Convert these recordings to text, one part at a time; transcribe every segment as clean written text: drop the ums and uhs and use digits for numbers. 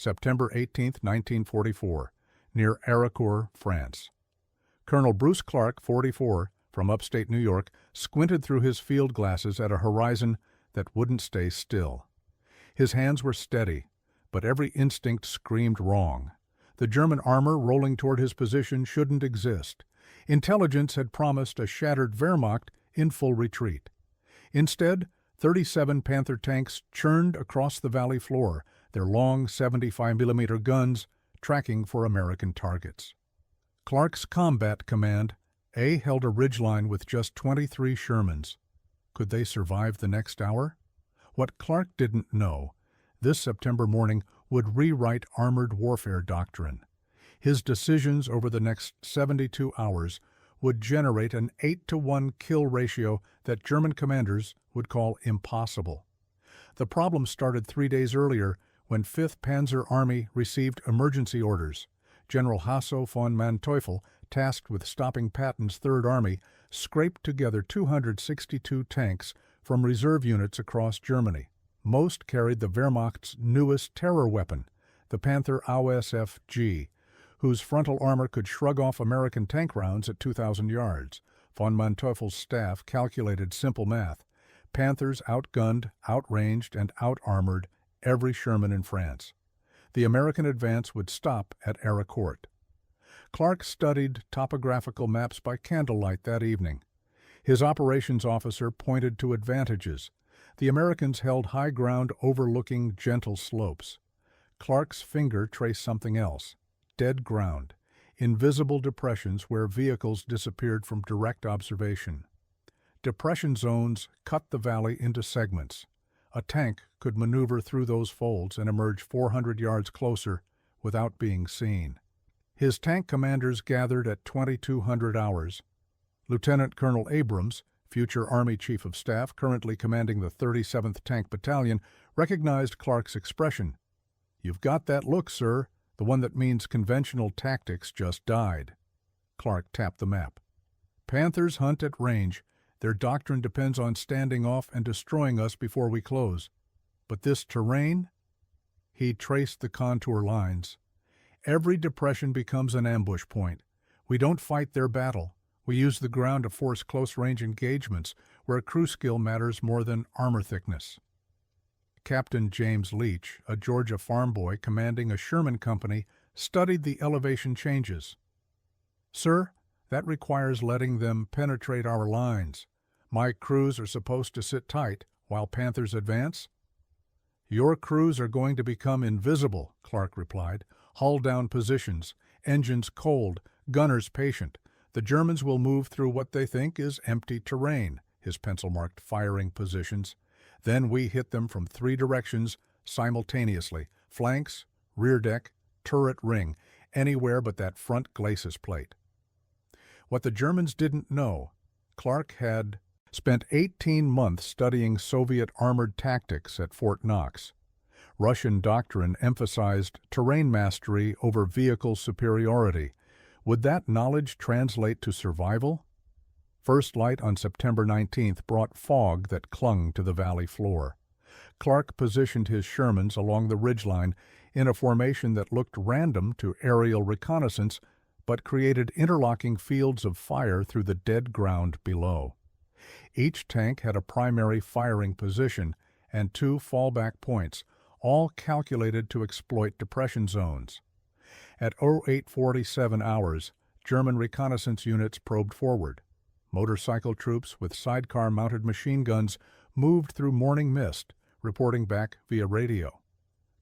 September 18, 1944, near Arracourt, France. Colonel Bruce Clarke, 44, from upstate New York, squinted through his field glasses at a horizon that wouldn't stay still. His hands were steady, but every instinct screamed wrong. The German armor rolling toward his position shouldn't exist. Intelligence had promised a shattered Wehrmacht in full retreat. Instead, 37 Panther tanks churned across the valley floor, their long 75mm guns tracking for American targets. Clarke's combat command, A, held a ridgeline with just 23 Shermans. Could they survive the next hour? What Clarke didn't know, this September morning would rewrite armored warfare doctrine. His decisions over the next 72 hours would generate an 8-to-1 kill ratio that German commanders would call impossible. The problem started 3 days earlier when 5th Panzer Army received emergency orders. General Hasso von Manteuffel, tasked with stopping Patton's Third Army, scraped together 262 tanks from reserve units across Germany. Most carried the Wehrmacht's newest terror weapon, the Panther AUSF-G, whose frontal armor could shrug off American tank rounds at 2,000 yards. Von Manteuffel's staff calculated simple math. Panthers outgunned, outranged, and outarmored every Sherman in France. The American advance would stop at Arracourt. Clarke studied topographical maps by candlelight that evening. His operations officer pointed to advantages. The Americans held high ground overlooking gentle slopes. Clarke's finger traced something else: dead ground, invisible depressions where vehicles disappeared from direct observation. Depression zones cut the valley into segments. A tank could maneuver through those folds and emerge 400 yards closer without being seen. His tank commanders gathered at 2200 hours. Lieutenant Colonel Abrams, future Army Chief of Staff, currently commanding the 37th Tank Battalion, recognized Clarke's expression. "You've got that look, sir, the one that means conventional tactics just died." Clarke tapped the map. "Panthers hunt at range. Their doctrine depends on standing off and destroying us before we close. But this terrain?" He traced the contour lines. "Every depression becomes an ambush point. We don't fight their battle. We use the ground to force close-range engagements where crew skill matters more than armor thickness." Captain James Leach, a Georgia farm boy commanding a Sherman company, studied the elevation changes. "Sir, that requires letting them penetrate our lines. My crews are supposed to sit tight while Panthers advance." "Your crews are going to become invisible," Clarke replied. "Hull down positions, engines cold, gunners patient. The Germans will move through what they think is empty terrain," his pencil marked firing positions. "Then we hit them from 3 directions simultaneously: flanks, rear deck, turret ring, anywhere but that front glacis plate." What the Germans didn't know, Clarke had spent 18 months studying Soviet armored tactics at Fort Knox. Russian doctrine emphasized terrain mastery over vehicle superiority. Would that knowledge translate to survival? First light on September 19th brought fog that clung to the valley floor. Clarke positioned his Shermans along the ridgeline in a formation that looked random to aerial reconnaissance, but created interlocking fields of fire through the dead ground below. Each tank had a primary firing position and 2 fallback points, all calculated to exploit depression zones. At 0847 hours, German reconnaissance units probed forward. Motorcycle troops with sidecar-mounted machine guns moved through morning mist, reporting back via radio.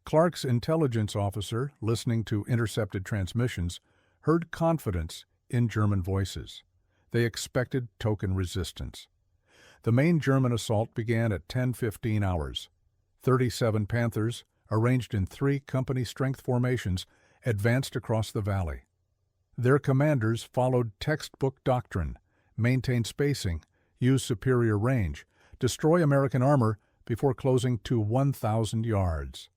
Clarke's intelligence officer, listening to intercepted transmissions, heard confidence in German voices. They expected token resistance. The main German assault began at 10:15 hours. 37 Panthers, arranged in 3 company-strength formations, advanced across the valley. Their commanders followed textbook doctrine: maintain spacing, use superior range, destroy American armor before closing to 1,000 yards.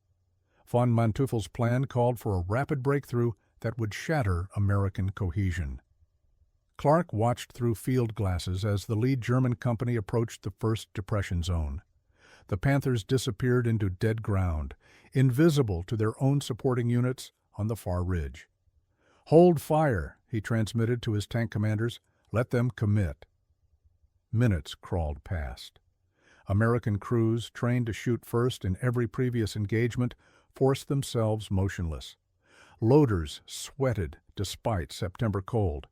Von Manteuffel's plan called for a rapid breakthrough that would shatter American cohesion. Clarke watched through field glasses as the lead German company approached the first depression zone. The Panthers disappeared into dead ground, invisible to their own supporting units on the far ridge. "Hold fire," he transmitted to his tank commanders. "Let them commit." Minutes crawled past. American crews, trained to shoot first in every previous engagement, forced themselves motionless. Loaders sweated despite September cold.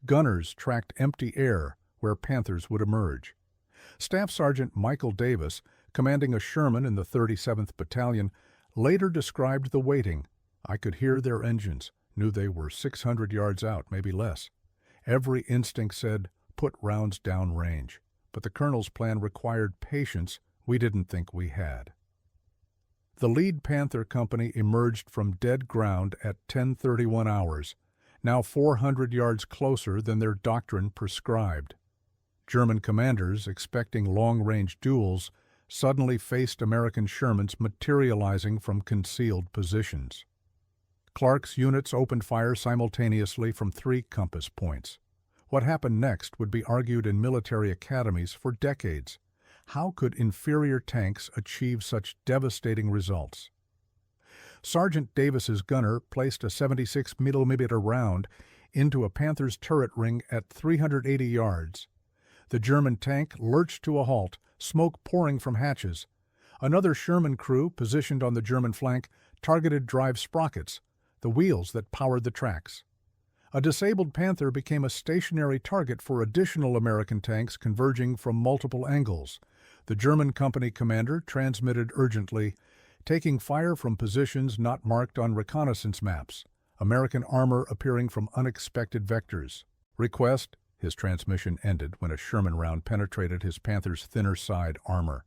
Gunners tracked empty air where Panthers would emerge. Staff Sergeant Michael Davis, commanding a Sherman in the 37th Battalion, later described the waiting. "I could hear their engines, knew they were 600 yards out, maybe less. Every instinct said, put rounds down range. But the colonel's plan required patience we didn't think we had." The lead Panther company emerged from dead ground at 10:31 hours, now 400 yards closer than their doctrine prescribed. German commanders, expecting long-range duels, suddenly faced American Shermans materializing from concealed positions. Clarke's units opened fire simultaneously from 3 compass points. What happened next would be argued in military academies for decades. How could inferior tanks achieve such devastating results? Sergeant Davis's gunner placed a 76 mm round into a Panther's turret ring at 380 yards. The German tank lurched to a halt, smoke pouring from hatches. Another Sherman crew, positioned on the German flank, targeted drive sprockets, the wheels that powered the tracks. A disabled Panther became a stationary target for additional American tanks converging from multiple angles. The German company commander transmitted urgently, "Taking fire from positions not marked on reconnaissance maps. American armor appearing from unexpected vectors. Request." His transmission ended when a Sherman round penetrated his Panther's thinner side armor.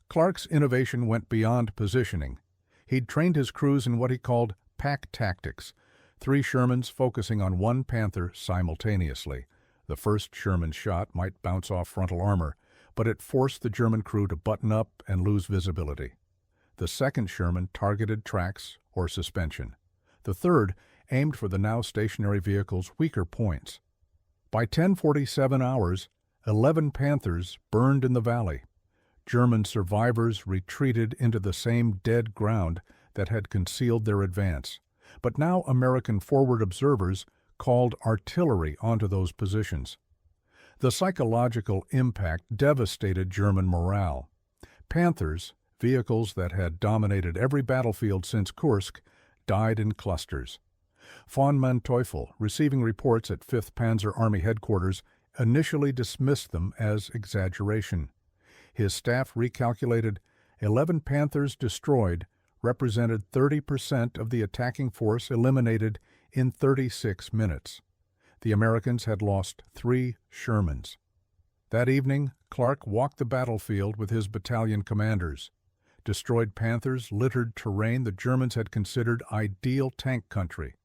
Clarke's innovation went beyond positioning. He'd trained his crews in what he called pack tactics, 3 Shermans focusing on 1 Panther simultaneously. The first Sherman shot might bounce off frontal armor, but it forced the German crew to button up and lose visibility. The second Sherman targeted tracks or suspension. The third aimed for the now stationary vehicle's weaker points. By 10:47 hours, 11 Panthers burned in the valley. German survivors retreated into the same dead ground that had concealed their advance. But now American forward observers called artillery onto those positions. The psychological impact devastated German morale. Panthers, vehicles that had dominated every battlefield since Kursk, died in clusters. Von Manteuffel, receiving reports at 5th Panzer Army headquarters, initially dismissed them as exaggeration. His staff recalculated 11 Panthers destroyed represented 30% of the attacking force eliminated in 36 minutes. The Americans had lost 3 Shermans. That evening, Clarke walked the battlefield with his battalion commanders. Destroyed Panthers littered terrain the Germans had considered ideal tank country.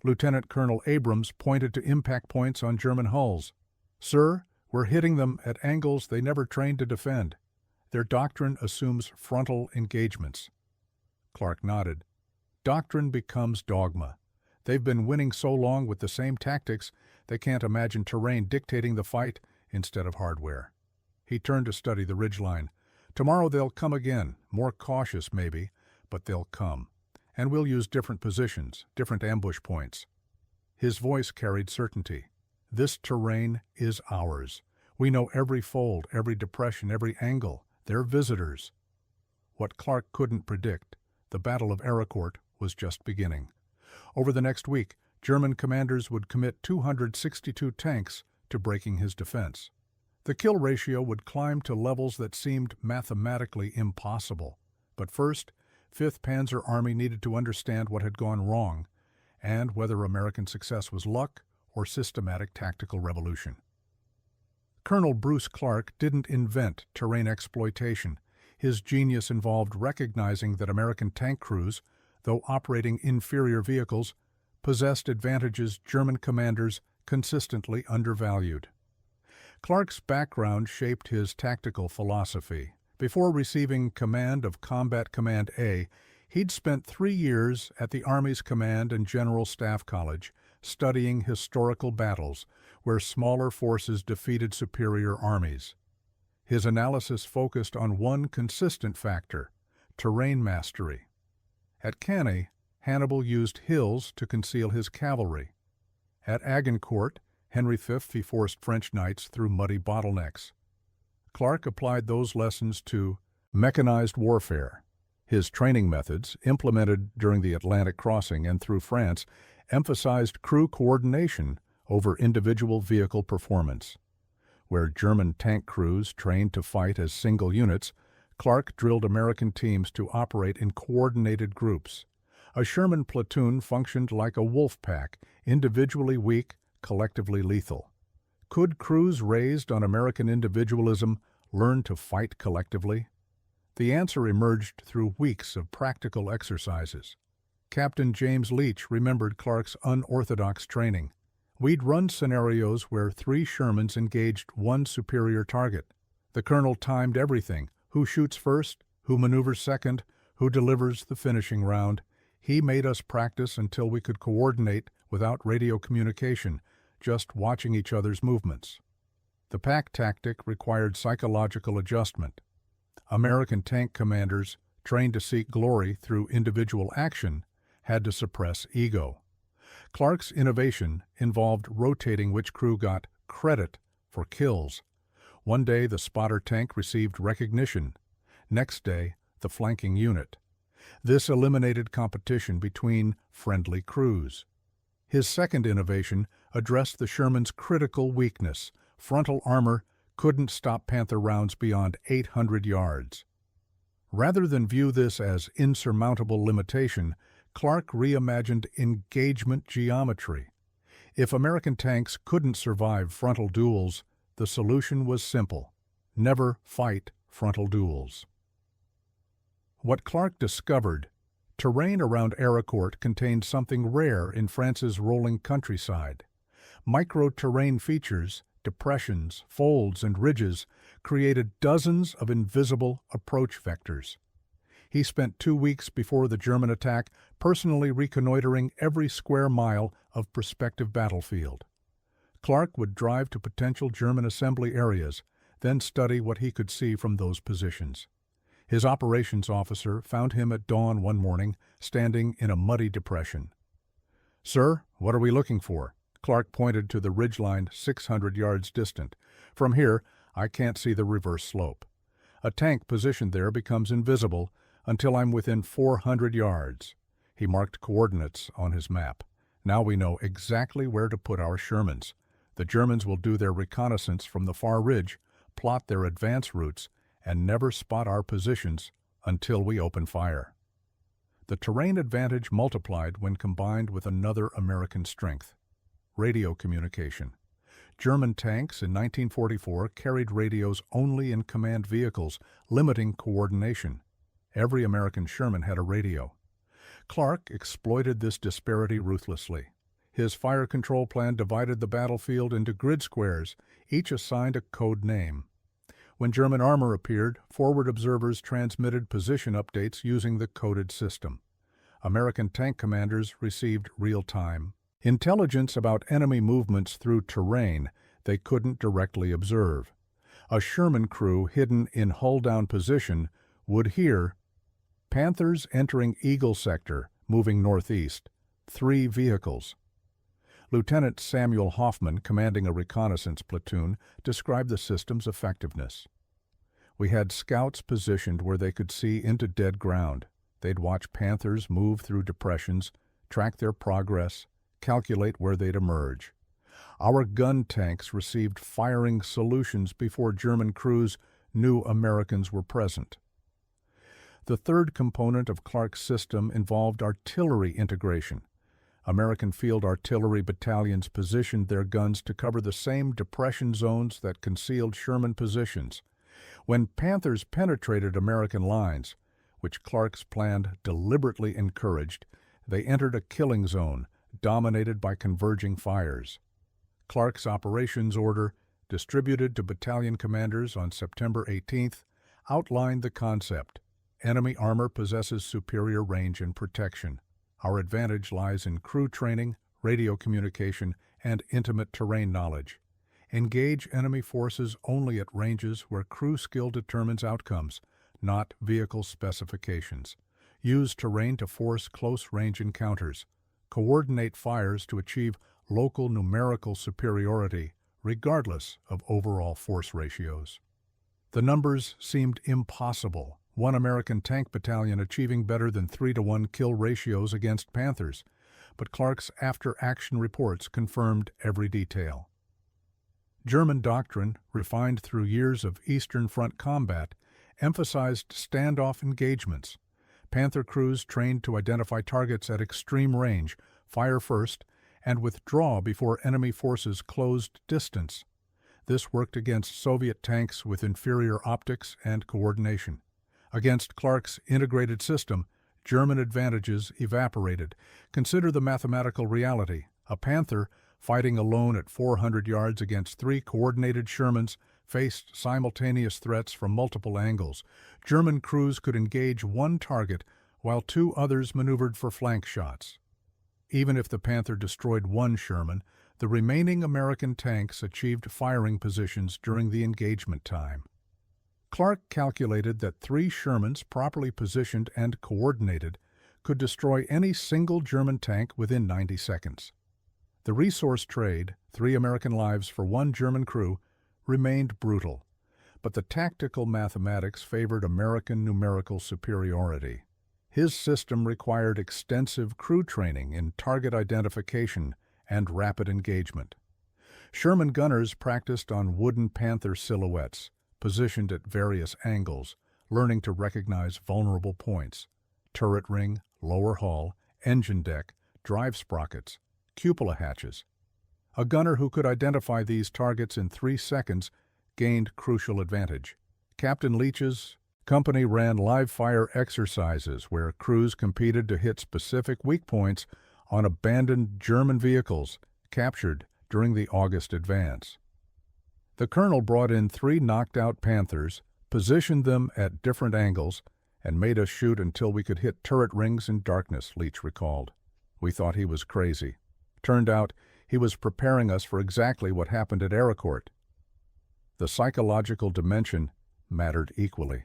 Lieutenant Colonel Abrams pointed to impact points on German hulls. "Sir, we're hitting them at angles they never trained to defend. Their doctrine assumes frontal engagements." Clarke nodded. "Doctrine becomes dogma. They've been winning so long with the same tactics, they can't imagine terrain dictating the fight instead of hardware." He turned to study the ridgeline. "Tomorrow they'll come again, more cautious maybe, but they'll come. And we'll use different positions, different ambush points." His voice carried certainty. "This terrain is ours. We know every fold, every depression, every angle. They're visitors." What Clarke couldn't predict, the Battle of Arracourt was just beginning. Over the next week, German commanders would commit 262 tanks to breaking his defense. The kill ratio would climb to levels that seemed mathematically impossible. But first, 5th Panzer Army needed to understand what had gone wrong, and whether American success was luck or systematic tactical revolution. Colonel Bruce Clarke didn't invent terrain exploitation. His genius involved recognizing that American tank crews, though operating inferior vehicles, possessed advantages German commanders consistently undervalued. Clarke's background shaped his tactical philosophy. Before receiving command of Combat Command A, he'd spent 3 years at the Army's Command and General Staff College, studying historical battles where smaller forces defeated superior armies. His analysis focused on one consistent factor: terrain mastery. At Cannae, Hannibal used hills to conceal his cavalry. At Agincourt, Henry V forced French knights through muddy bottlenecks. Clarke applied those lessons to mechanized warfare. His training methods, implemented during the Atlantic crossing and through France, emphasized crew coordination over individual vehicle performance. Where German tank crews trained to fight as single units, Clarke drilled American teams to operate in coordinated groups. A Sherman platoon functioned like a wolf pack, individually weak, collectively lethal. Could crews raised on American individualism learn to fight collectively? The answer emerged through weeks of practical exercises. Captain James Leach remembered Clarke's unorthodox training. We'd run scenarios where 3 Shermans engaged one superior target. The colonel timed everything: who shoots first, who maneuvers second, who delivers the finishing round. He made us practice until we could coordinate without radio communication, just watching each other's movements. The pack tactic required psychological adjustment. American tank commanders, trained to seek glory through individual action, had to suppress ego. Clarke's innovation involved rotating which crew got credit for kills. One day the spotter tank received recognition. Next day, the flanking unit. This eliminated competition between friendly crews. His second innovation addressed the Sherman's critical weakness: frontal armor couldn't stop Panther rounds beyond 800 yards. Rather than view this as insurmountable limitation, Clarke reimagined engagement geometry. If American tanks couldn't survive frontal duels, the solution was simple: never fight frontal duels. What Clarke discovered: terrain around Arracourt contained something rare in France's rolling countryside. Micro-terrain features, depressions, folds, and ridges created dozens of invisible approach vectors. He spent 2 weeks before the German attack personally reconnoitering every square mile of prospective battlefield. Clarke would drive to potential German assembly areas, then study what he could see from those positions. His operations officer found him at dawn one morning, standing in a muddy depression. "Sir, what are we looking for?" Clarke pointed to the ridgeline 600 yards distant. "From here, I can't see the reverse slope. A tank positioned there becomes invisible until I'm within 400 yards. He marked coordinates on his map. "Now we know exactly where to put our Shermans. The Germans will do their reconnaissance from the far ridge, plot their advance routes, and never spot our positions until we open fire." The terrain advantage multiplied when combined with another American strength: radio communication. German tanks in 1944 carried radios only in command vehicles, limiting coordination. Every American Sherman had a radio. Clarke exploited this disparity ruthlessly. His fire control plan divided the battlefield into grid squares, each assigned a code name. When German armor appeared, forward observers transmitted position updates using the coded system. American tank commanders received real-time intelligence about enemy movements through terrain they couldn't directly observe. A Sherman crew hidden in hull-down position would hear Panthers entering Eagle sector, moving northeast, 3 vehicles. Lieutenant Samuel Hoffman, commanding a reconnaissance platoon, described the system's effectiveness. "We had scouts positioned where they could see into dead ground. They'd watch Panthers move through depressions, track their progress, calculate where they'd emerge. Our gun tanks received firing solutions before German crews knew Americans were present." The third component of Clarke's system involved artillery integration. American field artillery battalions positioned their guns to cover the same depression zones that concealed Sherman positions. When Panthers penetrated American lines, which Clarke's plan deliberately encouraged, they entered a killing zone dominated by converging fires. Clarke's operations order, distributed to battalion commanders on September 18th, outlined the concept: enemy armor possesses superior range and protection. Our advantage lies in crew training, radio communication, and intimate terrain knowledge. Engage enemy forces only at ranges where crew skill determines outcomes, not vehicle specifications. Use terrain to force close-range encounters. Coordinate fires to achieve local numerical superiority, regardless of overall force ratios. The numbers seemed impossible, one American tank battalion achieving better than 3-to-1 kill ratios against Panthers, but Clarke's after-action reports confirmed every detail. German doctrine, refined through years of Eastern Front combat, emphasized standoff engagements. Panther crews trained to identify targets at extreme range, fire first, and withdraw before enemy forces closed distance. This worked against Soviet tanks with inferior optics and coordination. Against Clarke's integrated system, German advantages evaporated. Consider the mathematical reality. A Panther, fighting alone at 400 yards against 3 coordinated Shermans, faced simultaneous threats from multiple angles. German crews could engage one target while 2 others maneuvered for flank shots. Even if the Panther destroyed one Sherman, the remaining American tanks achieved firing positions during the engagement time. Clarke calculated that 3 Shermans properly positioned and coordinated could destroy any single German tank within 90 seconds. The resource trade, 3 American lives for 1 German crew, remained brutal, but the tactical mathematics favored American numerical superiority. His system required extensive crew training in target identification and rapid engagement. Sherman gunners practiced on wooden Panther silhouettes, positioned at various angles, learning to recognize vulnerable points: turret ring, lower hull, engine deck, drive sprockets, cupola hatches. A gunner who could identify these targets in 3 seconds gained crucial advantage. Captain Leach's company ran live-fire exercises where crews competed to hit specific weak points on abandoned German vehicles captured during the August advance. The colonel brought in 3 knocked-out Panthers, positioned them at different angles, and made us shoot until we could hit turret rings in darkness, Leach recalled. We thought he was crazy. Turned out he was preparing us for exactly what happened at Arracourt. The psychological dimension mattered equally.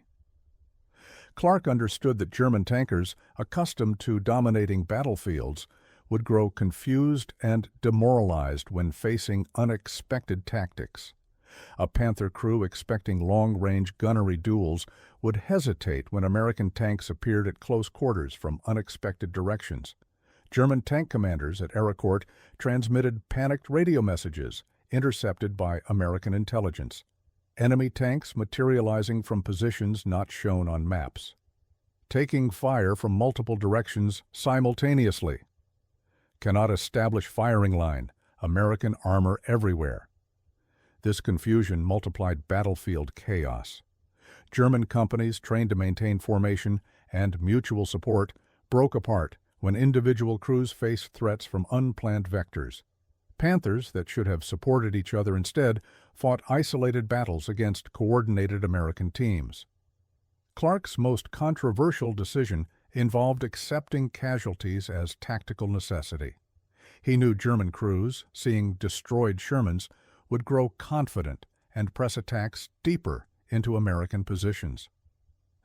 Clarke understood that German tankers, accustomed to dominating battlefields, would grow confused and demoralized when facing unexpected tactics. A Panther crew expecting long-range gunnery duels would hesitate when American tanks appeared at close quarters from unexpected directions. German tank commanders at Arracourt transmitted panicked radio messages, intercepted by American intelligence. Enemy tanks materializing from positions not shown on maps. Taking fire from multiple directions simultaneously. Cannot establish firing line. American armor everywhere. This confusion multiplied battlefield chaos. German companies trained to maintain formation and mutual support broke apart when individual crews faced threats from unplanned vectors. Panthers that should have supported each other instead fought isolated battles against coordinated American teams. Clarke's most controversial decision involved accepting casualties as tactical necessity. He knew German crews, seeing destroyed Shermans, would grow confident and press attacks deeper into American positions.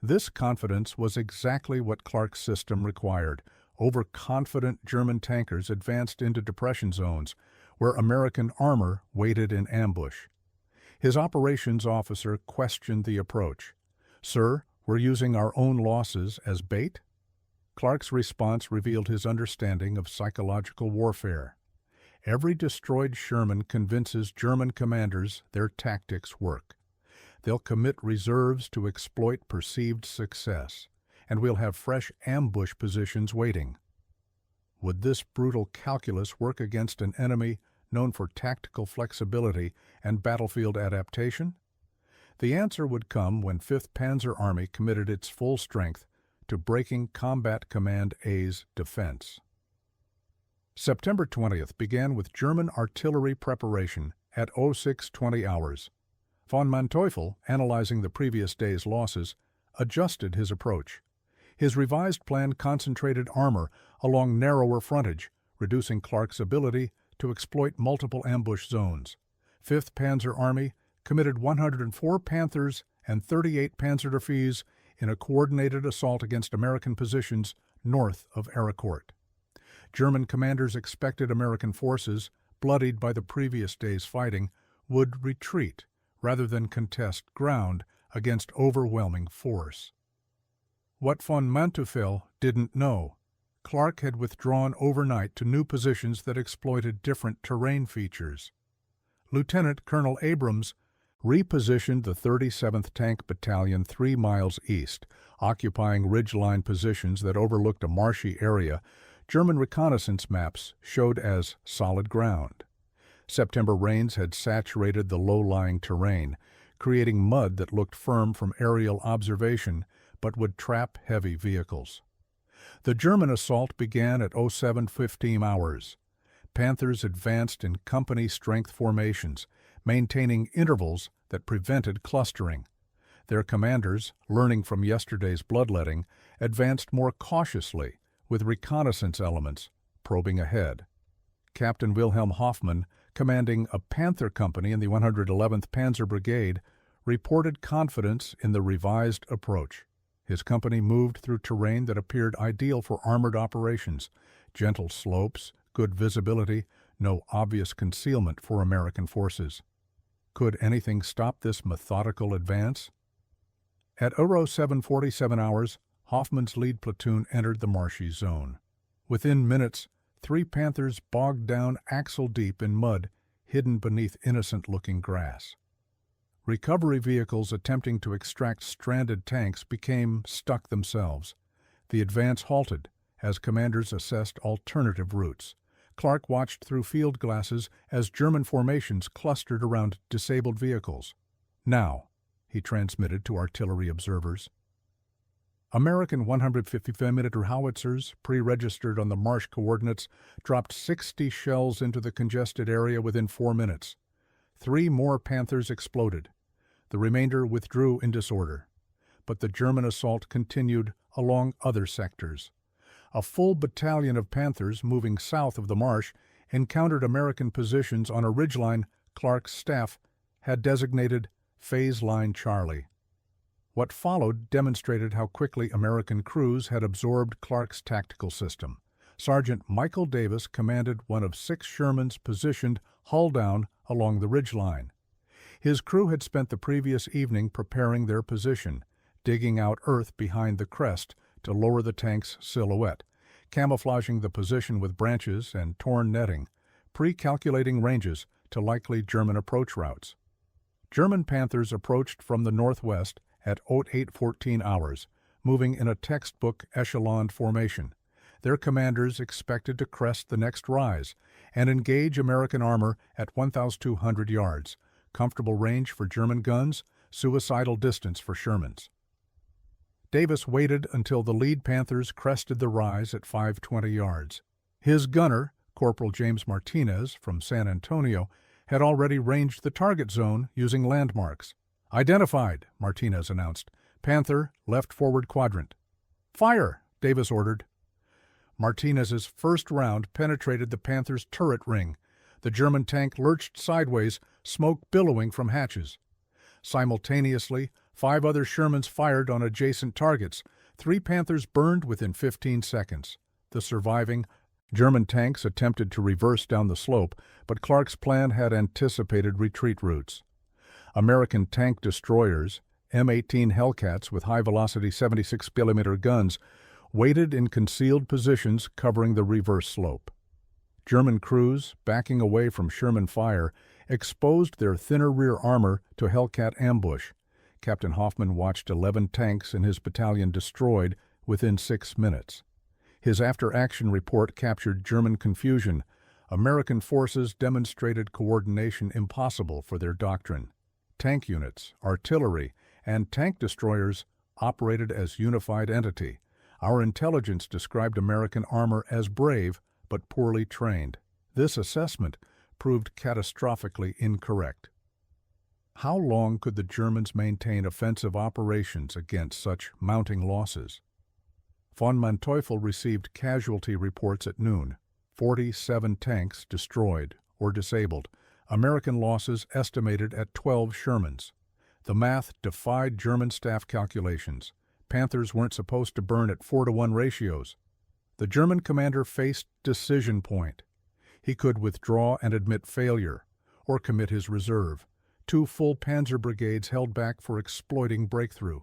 This confidence was exactly what Clarke's system required. Overconfident German tankers advanced into depression zones, where American armor waited in ambush. His operations officer questioned the approach. "Sir, we're using our own losses as bait?" Clarke's response revealed his understanding of psychological warfare. Every destroyed Sherman convinces German commanders their tactics work. They'll commit reserves to exploit perceived success, and we'll have fresh ambush positions waiting. Would this brutal calculus work against an enemy known for tactical flexibility and battlefield adaptation? The answer would come when 5th Panzer Army committed its full strength to breaking Combat Command A's defense. September 20th began with German artillery preparation at 06:20 hours. Von Manteuffel, analyzing the previous day's losses, adjusted his approach. His revised plan concentrated armor along narrower frontage, reducing Clarke's ability to exploit multiple ambush zones. 5th Panzer Army committed 104 Panthers and 38 Panzerdivisions in a coordinated assault against American positions north of Arracourt. German commanders expected American forces, bloodied by the previous day's fighting, would retreat rather than contest ground against overwhelming force. What von Manteuffel didn't know, Clarke had withdrawn overnight to new positions that exploited different terrain features. Lieutenant Colonel Abrams repositioned the 37th Tank Battalion 3 miles east, occupying ridgeline positions that overlooked a marshy area German reconnaissance maps showed as solid ground. September rains had saturated the low-lying terrain, creating mud that looked firm from aerial observation but would trap heavy vehicles. The German assault began at 07:15 hours. Panthers advanced in company-strength formations, maintaining intervals that prevented clustering. Their commanders, learning from yesterday's bloodletting, advanced more cautiously, with reconnaissance elements probing ahead. Captain Wilhelm Hoffmann, commanding a Panther company in the 111th Panzer Brigade, reported confidence in the revised approach. His company moved through terrain that appeared ideal for armored operations: gentle slopes, good visibility, no obvious concealment for American forces. Could anything stop this methodical advance? At 07:47 hours, Hoffmann's lead platoon entered the marshy zone. Within minutes, 3 Panthers bogged down axle-deep in mud, hidden beneath innocent-looking grass. Recovery vehicles attempting to extract stranded tanks became stuck themselves. The advance halted as commanders assessed alternative routes. Clarke watched through field glasses as German formations clustered around disabled vehicles. "Now," he transmitted to artillery observers. American 155mm howitzers, pre-registered on the marsh coordinates, dropped 60 shells into the congested area within 4 minutes. 3 more Panthers exploded. The remainder withdrew in disorder. But the German assault continued along other sectors. A full battalion of Panthers moving south of the marsh encountered American positions on a ridgeline Clarke's staff had designated Phase Line Charlie. What followed demonstrated how quickly American crews had absorbed Clarke's tactical system. Sergeant Michael Davis commanded one of 6 Shermans positioned hull down along the ridgeline. His crew had spent the previous evening preparing their position, digging out earth behind the crest to lower the tank's silhouette, camouflaging the position with branches and torn netting, pre-calculating ranges to likely German approach routes. German Panthers approached from the northwest at 08:14 hours, moving in a textbook echeloned formation. Their commanders expected to crest the next rise and engage American armor at 1,200 yards, comfortable range for German guns, suicidal distance for Shermans. Davis waited until the lead Panthers crested the rise at 520 yards. His gunner, Corporal James Martinez from San Antonio, had already ranged the target zone using landmarks. "Identified," Martinez announced. "Panther, left forward quadrant." "Fire," Davis ordered. Martinez's first round penetrated the Panther's turret ring. The German tank lurched sideways, smoke billowing from hatches. Simultaneously, 5 other Shermans fired on adjacent targets. 3 Panthers burned within 15 seconds. The surviving German tanks attempted to reverse down the slope, but Clarke's plan had anticipated retreat routes. American tank destroyers, M18 Hellcats with high-velocity 76mm guns, waited in concealed positions covering the reverse slope. German crews, backing away from Sherman fire, exposed their thinner rear armor to Hellcat ambush. Captain Hoffmann watched 11 tanks in his battalion destroyed within 6 minutes. His after-action report captured German confusion. American forces demonstrated coordination impossible for their doctrine. Tank units, artillery, and tank destroyers operated as unified entity. Our intelligence described American armor as brave but poorly trained. This assessment proved catastrophically incorrect. How long could the Germans maintain offensive operations against such mounting losses? Von Manteuffel received casualty reports at noon. 47 tanks destroyed or disabled, American losses estimated at 12 Shermans. The math defied German staff calculations. Panthers weren't supposed to burn at 4-to-1 ratios. The German commander faced decision point. He could withdraw and admit failure, or commit his reserve. 2 full panzer brigades held back for exploiting breakthrough.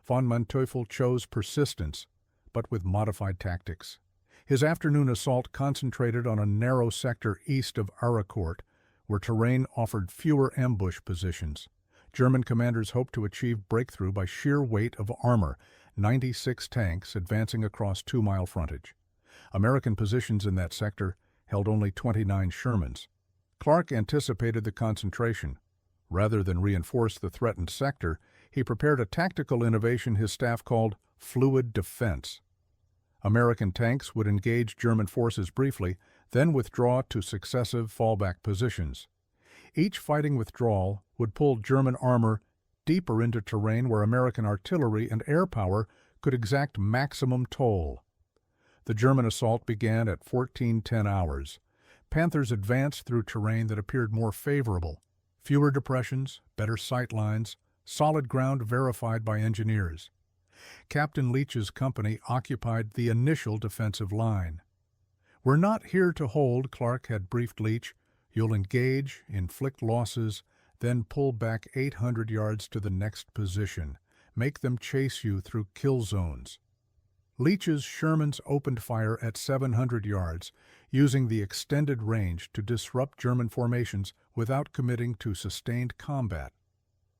Von Manteuffel chose persistence, but with modified tactics. His afternoon assault concentrated on a narrow sector east of Arracourt, where terrain offered fewer ambush positions. German commanders hoped to achieve breakthrough by sheer weight of armor, 96 tanks advancing across 2-mile frontage. American positions in that sector held only 29 Shermans. Clarke anticipated the concentration. Rather than reinforce the threatened sector, he prepared a tactical innovation his staff called fluid defense. American tanks would engage German forces briefly, then withdraw to successive fallback positions. Each fighting withdrawal would pull German armor deeper into terrain where American artillery and air power could exact maximum toll. The German assault began at 14:10 hours. Panthers advanced through terrain that appeared more favorable. Fewer depressions, better sight lines, solid ground verified by engineers. Captain Leach's company occupied the initial defensive line. "We're not here to hold," Clarke had briefed Leach. "You'll engage, inflict losses, then pull back 800 yards to the next position. Make them chase you through kill zones." Leach's Shermans opened fire at 700 yards, using the extended range to disrupt German formations without committing to sustained combat.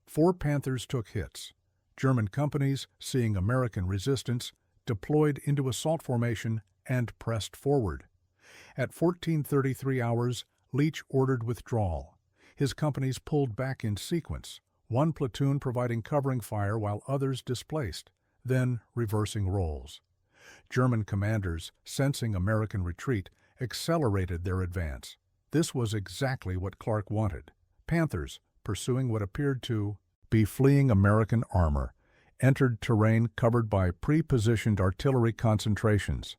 4 Panthers took hits. German companies, seeing American resistance, deployed into assault formation and pressed forward. At 14:33 hours, Leach ordered withdrawal. His companies pulled back in sequence, one platoon providing covering fire while others displaced, then reversing roles. German commanders, sensing American retreat, accelerated their advance. This was exactly what Clarke wanted. Panthers, pursuing what appeared to be fleeing American armor, entered terrain covered by pre-positioned artillery concentrations.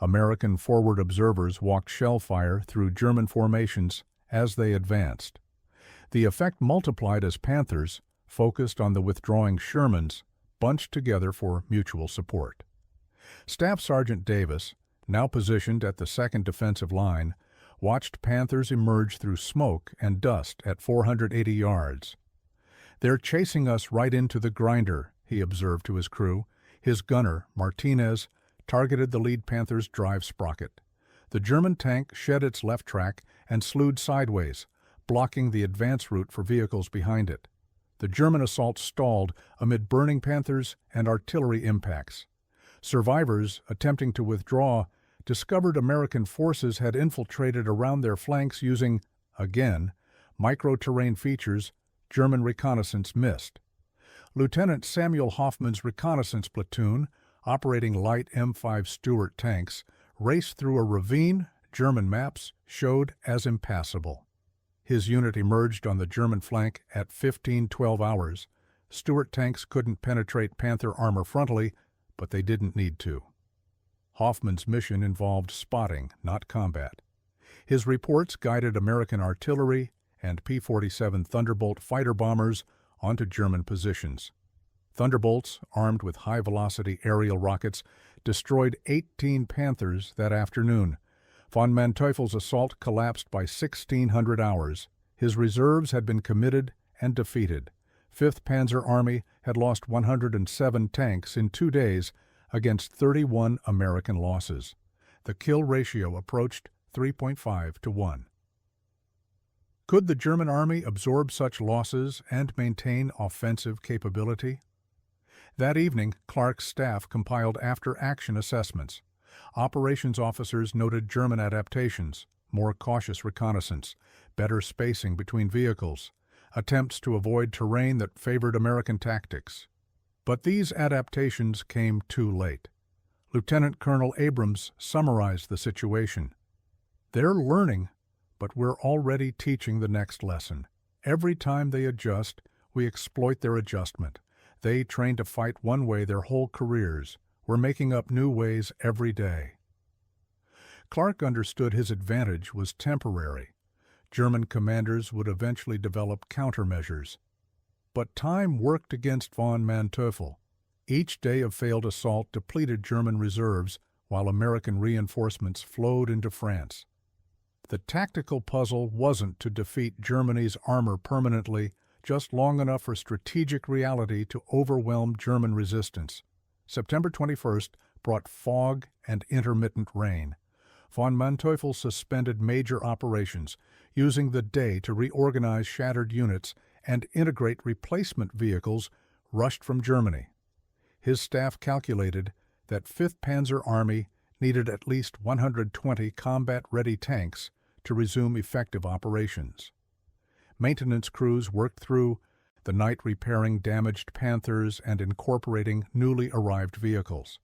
American forward observers walked shell fire through German formations as they advanced. The effect multiplied as Panthers, focused on the withdrawing Shermans, bunched together for mutual support. Staff Sergeant Davis, now positioned at the 2nd defensive line, watched Panthers emerge through smoke and dust at 480 yards. "They're chasing us right into the grinder," he observed to his crew. His gunner, Martinez, targeted the lead Panther's drive sprocket. The German tank shed its left track and slewed sideways, blocking the advance route for vehicles behind it. The German assault stalled amid burning Panthers and artillery impacts. Survivors, attempting to withdraw, discovered American forces had infiltrated around their flanks using, again, micro-terrain features German reconnaissance missed. Lieutenant Samuel Hoffman's reconnaissance platoon, operating light M5 Stuart tanks, raced through a ravine German maps showed as impassable. His unit emerged on the German flank at 15:12 hours. Stuart tanks couldn't penetrate Panther armor frontally, but they didn't need to. Hoffman's mission involved spotting, not combat. His reports guided American artillery and P-47 Thunderbolt fighter bombers onto German positions. Thunderbolts, armed with high-velocity aerial rockets, destroyed 18 Panthers that afternoon. Von Manteuffel's assault collapsed by 1600 hours. His reserves had been committed and defeated. 5th Panzer Army had lost 107 tanks in 2 days against 31 American losses. The kill ratio approached 3.5 to 1. Could the German army absorb such losses and maintain offensive capability? That evening, Clarke's staff compiled after-action assessments. Operations officers noted German adaptations, more cautious reconnaissance, better spacing between vehicles, attempts to avoid terrain that favored American tactics. But these adaptations came too late. Lieutenant Colonel Abrams summarized the situation. "They're learning, but we're already teaching the next lesson. Every time they adjust, we exploit their adjustment. They train to fight one way their whole careers. We're making up new ways every day." Clarke understood his advantage was temporary. German commanders would eventually develop countermeasures. But time worked against von Manteuffel. Each day of failed assault depleted German reserves, while American reinforcements flowed into France. The tactical puzzle wasn't to defeat Germany's armor permanently, just long enough for strategic reality to overwhelm German resistance. September 21st brought fog and intermittent rain. Von Manteuffel suspended major operations, using the day to reorganize shattered units and integrate replacement vehicles rushed from Germany. His staff calculated that 5th Panzer Army needed at least 120 combat-ready tanks to resume effective operations. Maintenance crews worked through the night repairing damaged Panthers and incorporating newly arrived vehicles.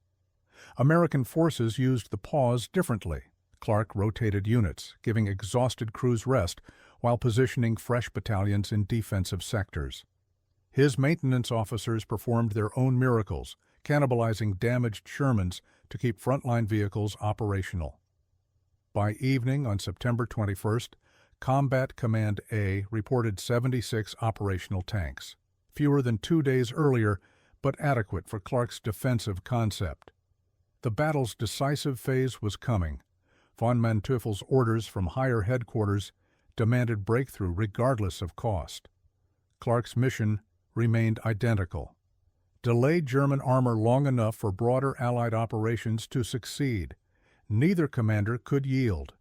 American forces used the pause differently. Clarke rotated units, giving exhausted crews rest while positioning fresh battalions in defensive sectors. His maintenance officers performed their own miracles, cannibalizing damaged Shermans to keep frontline vehicles operational. By evening on September 21st, Combat Command A reported 76 operational tanks, fewer than 2 days earlier, but adequate for Clarke's defensive concept. The battle's decisive phase was coming. Von Manteuffel's orders from higher headquarters demanded breakthrough regardless of cost. Clarke's mission remained identical: delay German armor long enough for broader Allied operations to succeed. Neither commander could yield.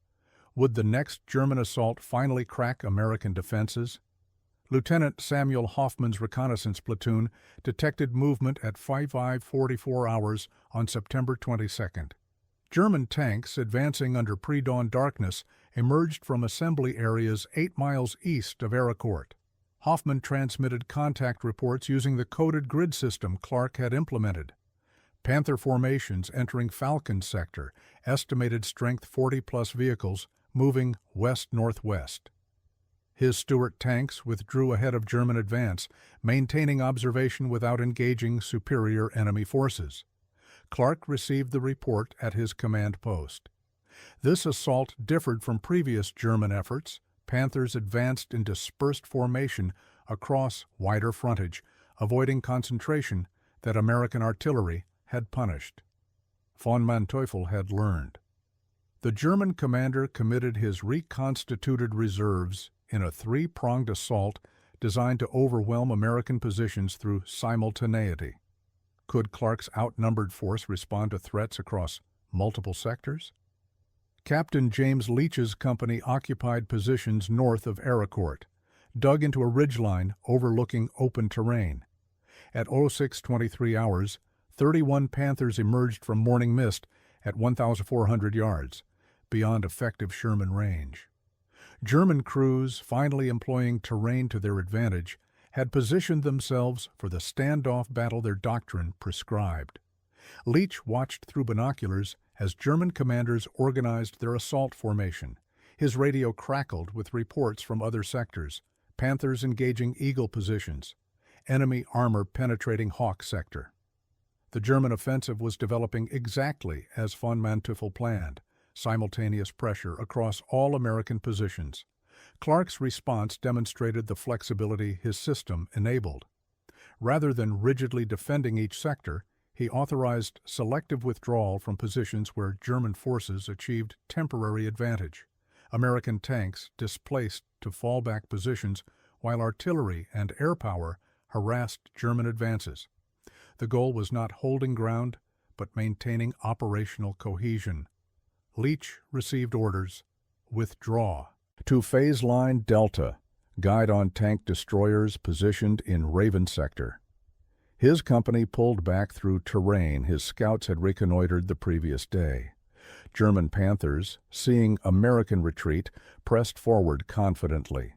Would the next German assault finally crack American defenses? Lieutenant Samuel Hoffman's reconnaissance platoon detected movement at 5:44 hours on September 22nd. German tanks advancing under pre-dawn darkness emerged from assembly areas 8 miles east of Arracourt. Hoffman transmitted contact reports using the coded grid system Clarke had implemented. Panther formations entering Falcon sector, estimated strength 40-plus vehicles, moving west-northwest. His Stuart tanks withdrew ahead of German advance, maintaining observation without engaging superior enemy forces. Clarke received the report at his command post. This assault differed from previous German efforts. Panthers advanced in dispersed formation across wider frontage, avoiding concentration that American artillery had punished. Von Manteuffel had learned. The German commander committed his reconstituted reserves in a three-pronged assault designed to overwhelm American positions through simultaneity. Could Clarke's outnumbered force respond to threats across multiple sectors? Captain James Leach's company occupied positions north of Arracourt, dug into a ridgeline overlooking open terrain. At 06:23 hours, 31 Panthers emerged from morning mist at 1,400 yards, beyond effective Sherman range. German crews, finally employing terrain to their advantage, had positioned themselves for the standoff battle their doctrine prescribed. Leach watched through binoculars as German commanders organized their assault formation. His radio crackled with reports from other sectors: Panthers engaging Eagle positions, enemy armor penetrating Hawk sector. The German offensive was developing exactly as von Manteuffel planned: simultaneous pressure across all American positions. Clarke's response demonstrated the flexibility his system enabled. Rather than rigidly defending each sector, he authorized selective withdrawal from positions where German forces achieved temporary advantage. American tanks displaced to fallback positions while artillery and air power harassed German advances. The goal was not holding ground, but maintaining operational cohesion. Leach received orders: withdraw to phase line Delta, guide on tank destroyers positioned in Raven sector. His company pulled back through terrain his scouts had reconnoitered the previous day. German Panthers, seeing American retreat, pressed forward confidently.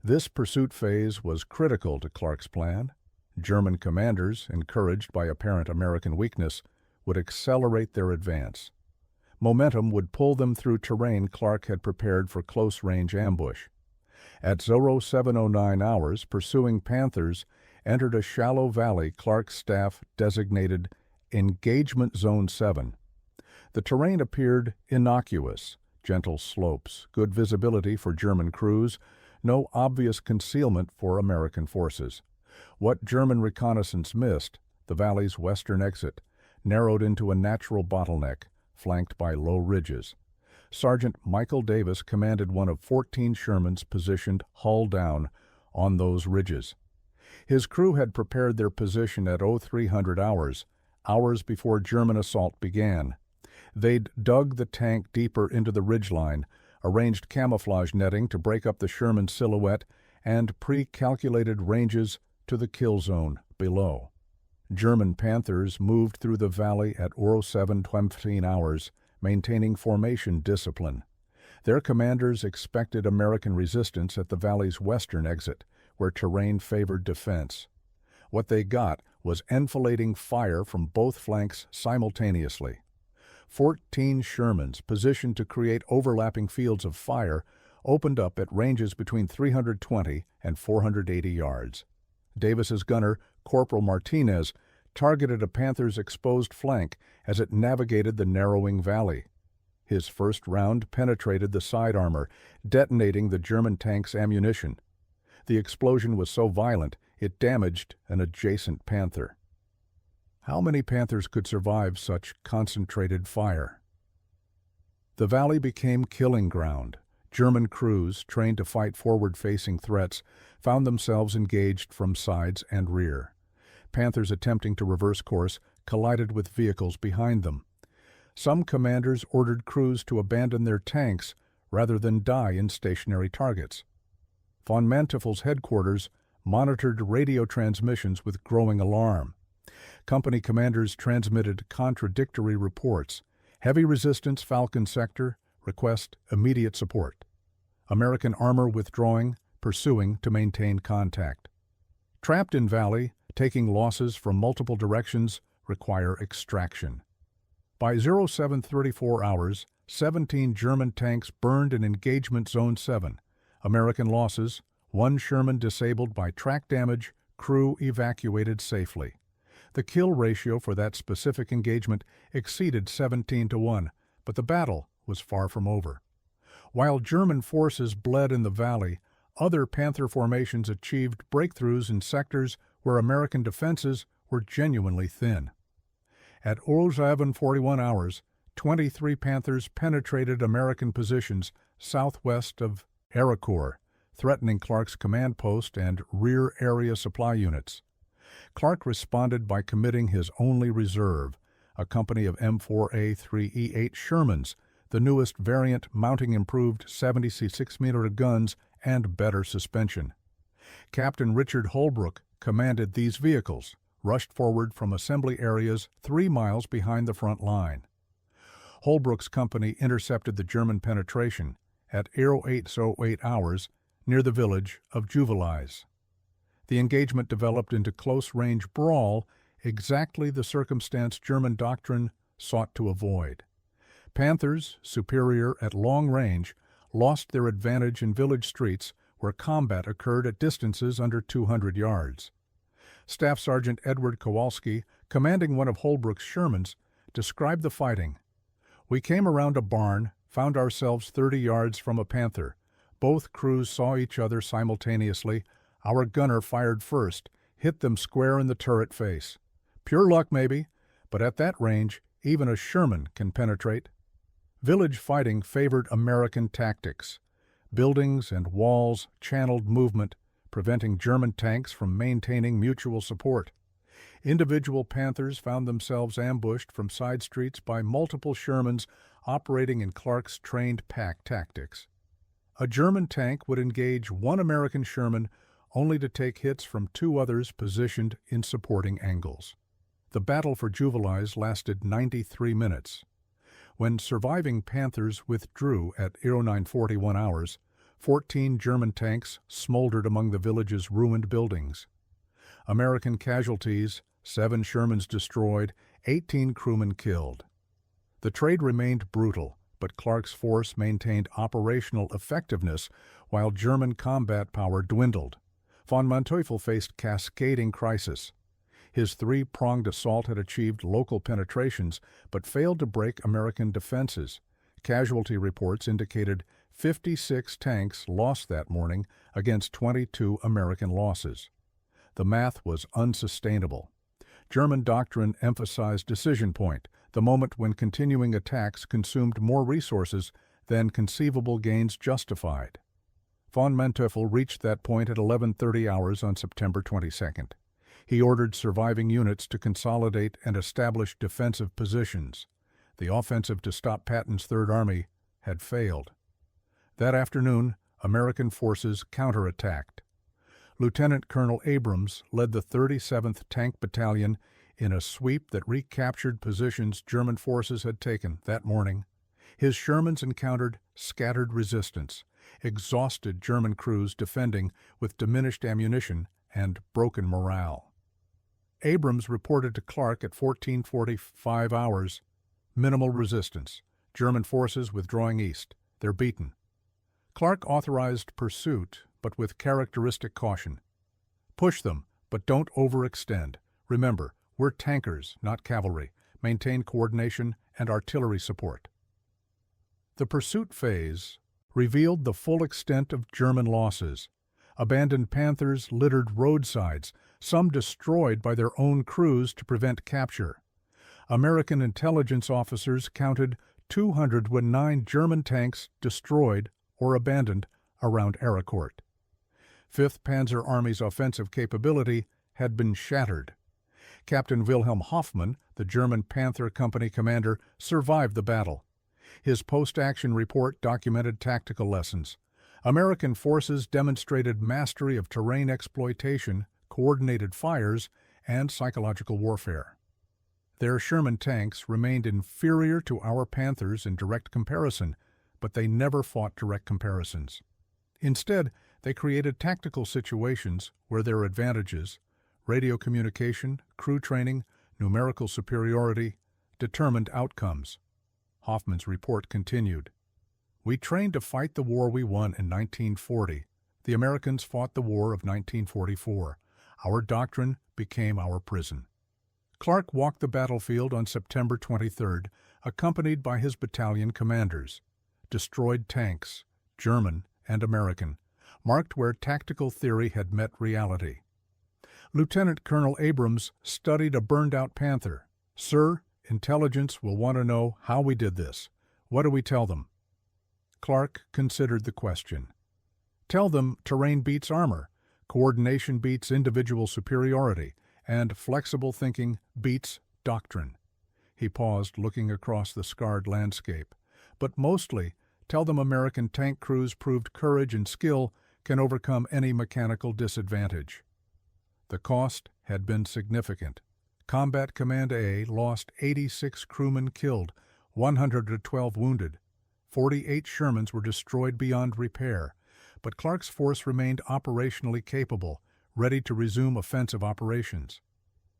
This pursuit phase was critical to Clarke's plan. German commanders, encouraged by apparent American weakness, would accelerate their advance. Momentum would pull them through terrain Clarke had prepared for close-range ambush. At 07:09 hours, pursuing Panthers entered a shallow valley Clarke's staff designated Engagement Zone 7. The terrain appeared innocuous: gentle slopes, good visibility for German crews, no obvious concealment for American forces. What German reconnaissance missed, the valley's western exit, narrowed into a natural bottleneck, flanked by low ridges. Sergeant Michael Davis commanded one of 14 Shermans positioned hull down on those ridges. His crew had prepared their position at 0300 hours before German assault began. They'd dug the tank deeper into the ridgeline, arranged camouflage netting to break up the Sherman silhouette, and pre-calculated ranges to the kill zone below. German Panthers moved through the valley at 07:15 hours, maintaining formation discipline. Their commanders expected American resistance at the valley's western exit, where terrain favored defense. What they got was enfilading fire from both flanks simultaneously. 14 Shermans, positioned to create overlapping fields of fire, opened up at ranges between 320 and 480 yards. Davis's gunner, Corporal Martinez, targeted a Panther's exposed flank as it navigated the narrowing valley. His first round penetrated the side armor, detonating the German tank's ammunition. The explosion was so violent, it damaged an adjacent Panther. How many Panthers could survive such concentrated fire? The valley became killing ground. German crews, trained to fight forward-facing threats, found themselves engaged from sides and rear. Panthers attempting to reverse course collided with vehicles behind them. Some commanders ordered crews to abandon their tanks rather than die in stationary targets. Von Manteuffel's headquarters monitored radio transmissions with growing alarm. Company commanders transmitted contradictory reports. Heavy resistance Falcon sector, request immediate support. American armor withdrawing, pursuing to maintain contact. Trapped in valley, taking losses from multiple directions, require extraction. By 0734 hours, 17 German tanks burned in Engagement Zone 7. American losses, 1 Sherman disabled by track damage, crew evacuated safely. The kill ratio for that specific engagement exceeded 17-1, but the battle was far from over. While German forces bled in the valley, other Panther formations achieved breakthroughs in sectors where American defenses were genuinely thin. At 0741 hours, 23 Panthers penetrated American positions southwest of Arracourt, threatening Clarke's command post and rear area supply units. Clarke responded by committing his only reserve, a company of M4A3E8 Shermans, the newest variant mounting improved 76-millimeter guns and better suspension. Captain Richard Holbrook commanded these vehicles, rushed forward from assembly areas 3 miles behind the front line. Holbrook's company intercepted the German penetration at 0808 hours near the village of WWII. The engagement developed into close-range brawl, exactly the circumstance German doctrine sought to avoid. Panthers, superior at long range, lost their advantage in village streets where combat occurred at distances under 200 yards. Staff Sergeant Edward Kowalski, commanding one of Holbrook's Shermans, described the fighting. "We came around a barn, found ourselves 30 yards from a Panther. Both crews saw each other simultaneously. Our gunner fired first, hit them square in the turret face. Pure luck maybe, but at that range, even a Sherman can penetrate." Village fighting favored American tactics. Buildings and walls channeled movement, preventing German tanks from maintaining mutual support. Individual Panthers found themselves ambushed from side streets by multiple Shermans operating in Clarke's trained pack tactics. A German tank would engage one American Sherman only to take hits from 2 others positioned in supporting angles. The battle for WWII lasted 93 minutes. When surviving Panthers withdrew at 0941 hours, 14 German tanks smoldered among the village's ruined buildings. American casualties, 7 Shermans destroyed, 18 crewmen killed. The trade remained brutal, but Clarke's force maintained operational effectiveness while German combat power dwindled. Von Manteuffel faced cascading crisis. His 3-pronged assault had achieved local penetrations, but failed to break American defenses. casualty reports indicated 56 tanks lost that morning against 22 American losses. The math was unsustainable. German doctrine emphasized decision point, the moment when continuing attacks consumed more resources than conceivable gains justified. Von Manteuffel reached that point at 11:30 hours on September 22nd. He ordered surviving units to consolidate and establish defensive positions. The offensive to stop Patton's Third Army had failed. That afternoon, American forces counterattacked. Lieutenant Colonel Abrams led the 37th Tank Battalion in a sweep that recaptured positions German forces had taken that morning. His Shermans encountered scattered resistance, exhausted German crews defending with diminished ammunition and broken morale. Abrams reported to Clarke at 14:45 hours, minimal resistance, German forces withdrawing east, they're beaten. Clarke authorized pursuit, but with characteristic caution. Push them, but don't overextend. Remember, we're tankers, not cavalry. Maintain coordination and artillery support. The pursuit phase revealed the full extent of German losses. Abandoned Panthers littered roadsides, some destroyed by their own crews to prevent capture. American intelligence officers counted 209 German tanks destroyed or abandoned around Arracourt. 5th Panzer Army's offensive capability had been shattered. Captain Wilhelm Hoffmann, the German Panther Company commander, survived the battle. His post-action report documented tactical lessons. American forces demonstrated mastery of terrain exploitation, coordinated fires, and psychological warfare. Their Sherman tanks remained inferior to our Panthers in direct comparison, but they never fought direct comparisons. Instead, they created tactical situations where their advantages, radio communication, crew training, numerical superiority, determined outcomes. Hoffmann's report continued. We trained to fight the war we won in 1940. The Americans fought the war of 1944. Our doctrine became our prison. Clarke walked the battlefield on September 23rd, accompanied by his battalion commanders. Destroyed tanks, German and American, marked where tactical theory had met reality. Lieutenant Colonel Abrams studied a burned-out Panther. Sir, intelligence will want to know how we did this. What do we tell them? Clarke considered the question. Tell them terrain beats armor, coordination beats individual superiority, and flexible thinking beats doctrine. He paused, looking across the scarred landscape. But mostly, tell them American tank crews proved courage and skill can overcome any mechanical disadvantage. The cost had been significant. Combat Command A lost 86 crewmen killed, 112 wounded. 48 Shermans were destroyed beyond repair, but Clarke's force remained operationally capable, ready to resume offensive operations.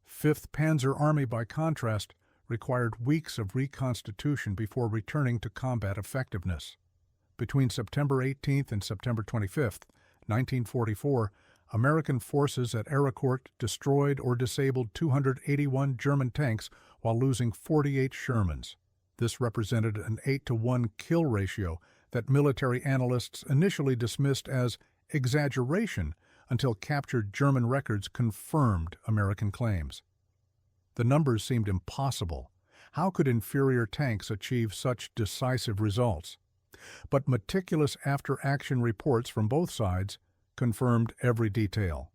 5th Panzer Army, by contrast, required weeks of reconstitution before returning to combat effectiveness. Between September 18th and September 25th, 1944, American forces at Arracourt destroyed or disabled 281 German tanks while losing 48 Shermans. This represented an 8-to-1 kill ratio that military analysts initially dismissed as exaggeration until captured German records confirmed American claims. The numbers seemed impossible. How could inferior tanks achieve such decisive results? But meticulous after-action reports from both sides confirmed every detail.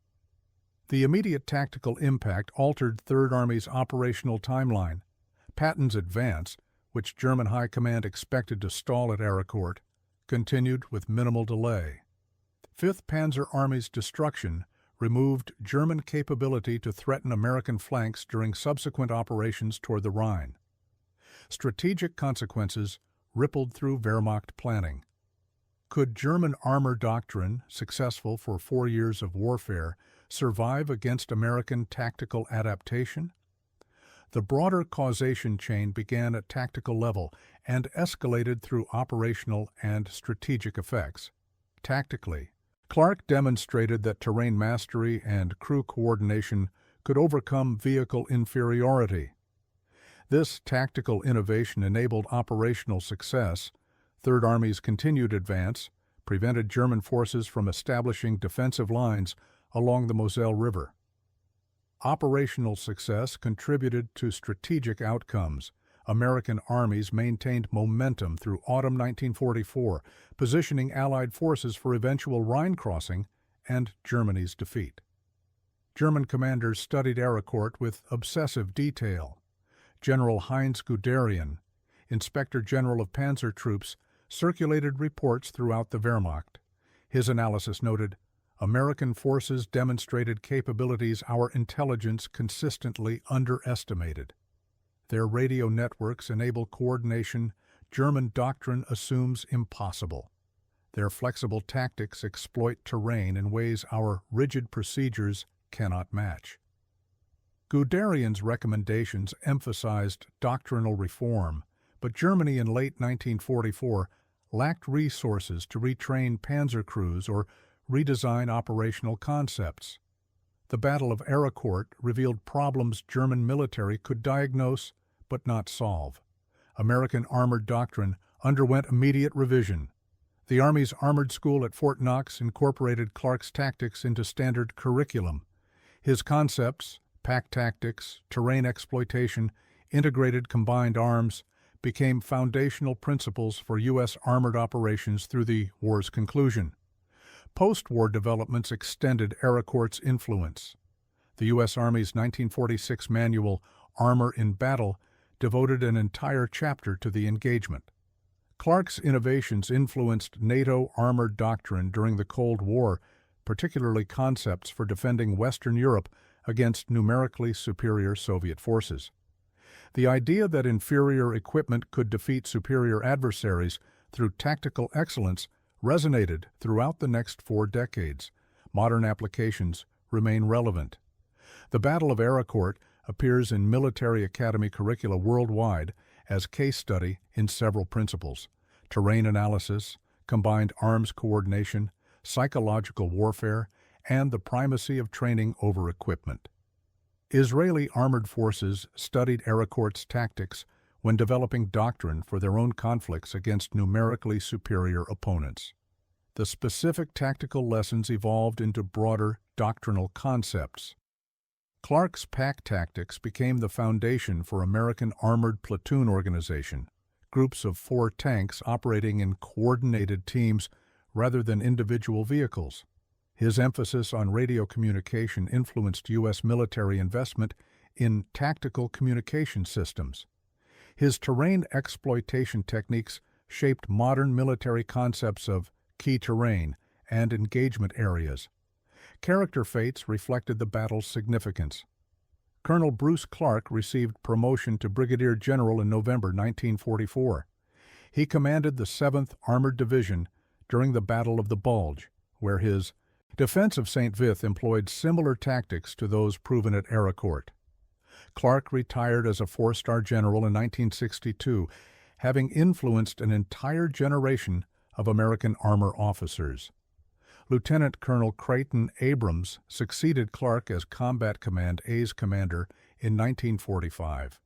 The immediate tactical impact altered Third Army's operational timeline. Patton's advance, which German High Command expected to stall at Arracourt, continued with minimal delay. 5th Panzer Army's destruction removed German capability to threaten American flanks during subsequent operations toward the Rhine. Strategic consequences rippled through Wehrmacht planning. Could German armor doctrine, successful for 4 years of warfare, survive against American tactical adaptation? The broader causation chain began at tactical level and escalated through operational and strategic effects. Tactically, Clarke demonstrated that terrain mastery and crew coordination could overcome vehicle inferiority. This tactical innovation enabled operational success, Third Army's continued advance prevented German forces from establishing defensive lines along the Moselle River. Operational success contributed to strategic outcomes. American armies maintained momentum through autumn 1944, positioning Allied forces for eventual Rhine crossing and Germany's defeat. German commanders studied Arracourt with obsessive detail. General Heinz Guderian, Inspector General of Panzer Troops, circulated reports throughout the Wehrmacht. His analysis noted, American forces demonstrated capabilities our intelligence consistently underestimated. Their radio networks enable coordination German doctrine assumes impossible. Their flexible tactics exploit terrain in ways our rigid procedures cannot match. Guderian's recommendations emphasized doctrinal reform, but Germany in late 1944 lacked resources to retrain panzer crews or redesign operational concepts. The Battle of Arracourt revealed problems German military could diagnose but not solve. American armored doctrine underwent immediate revision. The Army's Armored School at Fort Knox incorporated Clarke's tactics into standard curriculum. His concepts, pack tactics, terrain exploitation, integrated combined arms, became foundational principles for U.S. armored operations through the war's conclusion. Post-war developments extended Arracourt's influence. The U.S. Army's 1946 manual, Armor in Battle, devoted an entire chapter to the engagement. Clarke's innovations influenced NATO armored doctrine during the Cold War, particularly concepts for defending Western Europe against numerically superior Soviet forces. The idea that inferior equipment could defeat superior adversaries through tactical excellence resonated throughout the next 4 decades. Modern applications remain relevant. The Battle of Arracourt appears in military academy curricula worldwide as case study in several principles: terrain analysis, combined arms coordination, psychological warfare, and the primacy of training over equipment. Israeli armored forces studied Arracourt's tactics when developing doctrine for their own conflicts against numerically superior opponents. The specific tactical lessons evolved into broader doctrinal concepts. Clarke's pack tactics became the foundation for American armored platoon organization, groups of 4 tanks operating in coordinated teams rather than individual vehicles. His emphasis on radio communication influenced U.S. military investment in tactical communication systems. His terrain exploitation techniques shaped modern military concepts of key terrain and engagement areas. Character fates reflected the battle's significance. Colonel Bruce Clarke received promotion to brigadier general in November 1944. He commanded the 7th Armored Division during the Battle of the Bulge, where his defense of St. Vith employed similar tactics to those proven at Arracourt. Clarke retired as a 4-star general in 1962, having influenced an entire generation of American armor officers. Lieutenant Colonel Creighton Abrams succeeded Clarke as Combat Command A's commander in 1945.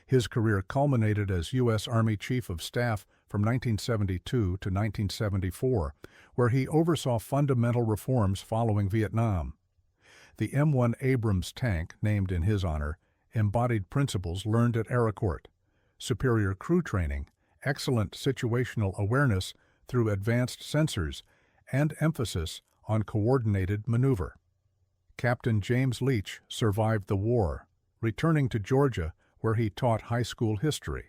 His career culminated as U.S. Army Chief of Staff from 1972 to 1974, where he oversaw fundamental reforms following Vietnam. The M1 Abrams tank, named in his honor, embodied principles learned at Arracourt: superior crew training, excellent situational awareness through advanced sensors, and emphasis on coordinated maneuver. Captain James Leach survived the war, returning to Georgia, where he taught high school history.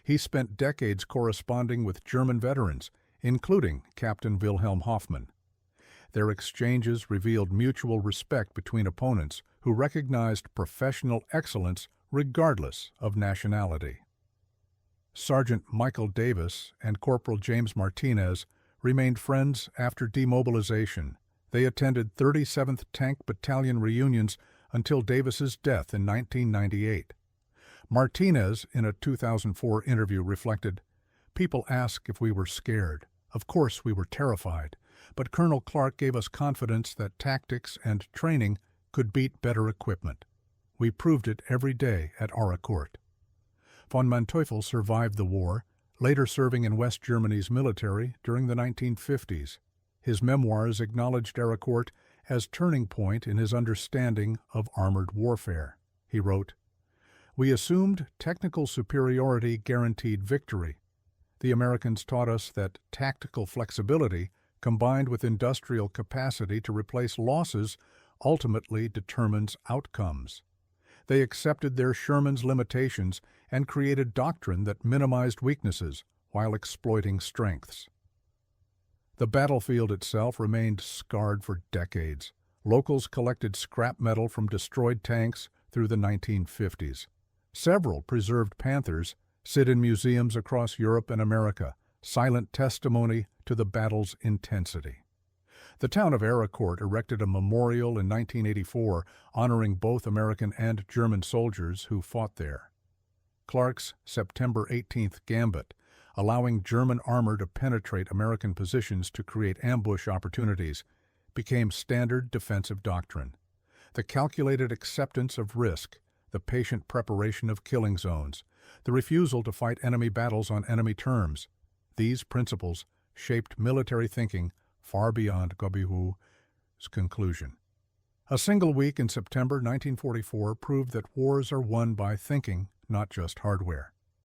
He spent decades corresponding with German veterans, including Captain Wilhelm Hoffmann. Their exchanges revealed mutual respect between opponents who recognized professional excellence regardless of nationality. Sergeant Michael Davis and Corporal James Martinez remained friends after demobilization. They attended 37th Tank Battalion reunions until Davis's death in 1998. Martinez, in a 2004 interview, reflected, "People ask if we were scared. Of course we were terrified, but Colonel Clarke gave us confidence that tactics and training could beat better equipment. We proved it every day at Arracourt." Von Manteuffel survived the war, later serving in West Germany's military during the 1950s. His memoirs acknowledged Arracourt as turning point in his understanding of armored warfare. He wrote, "We assumed technical superiority guaranteed victory. The Americans taught us that tactical flexibility, combined with industrial capacity to replace losses, ultimately determines outcomes. They accepted their Sherman's limitations and created doctrine that minimized weaknesses while exploiting strengths." The battlefield itself remained scarred for decades. Locals collected scrap metal from destroyed tanks through the 1950s. Several preserved Panthers sit in museums across Europe and America, silent testimony to the battle's intensity. The town of Arracourt erected a memorial in 1984 honoring both American and German soldiers who fought there. Clarke's September 18th Gambit, allowing German armor to penetrate American positions to create ambush opportunities, became standard defensive doctrine. The calculated acceptance of risk, the patient preparation of killing zones, the refusal to fight enemy battles on enemy terms, these principles shaped military thinking far beyond WWII's conclusion. A single week in September 1944 proved that wars are won by thinking, not just hardware.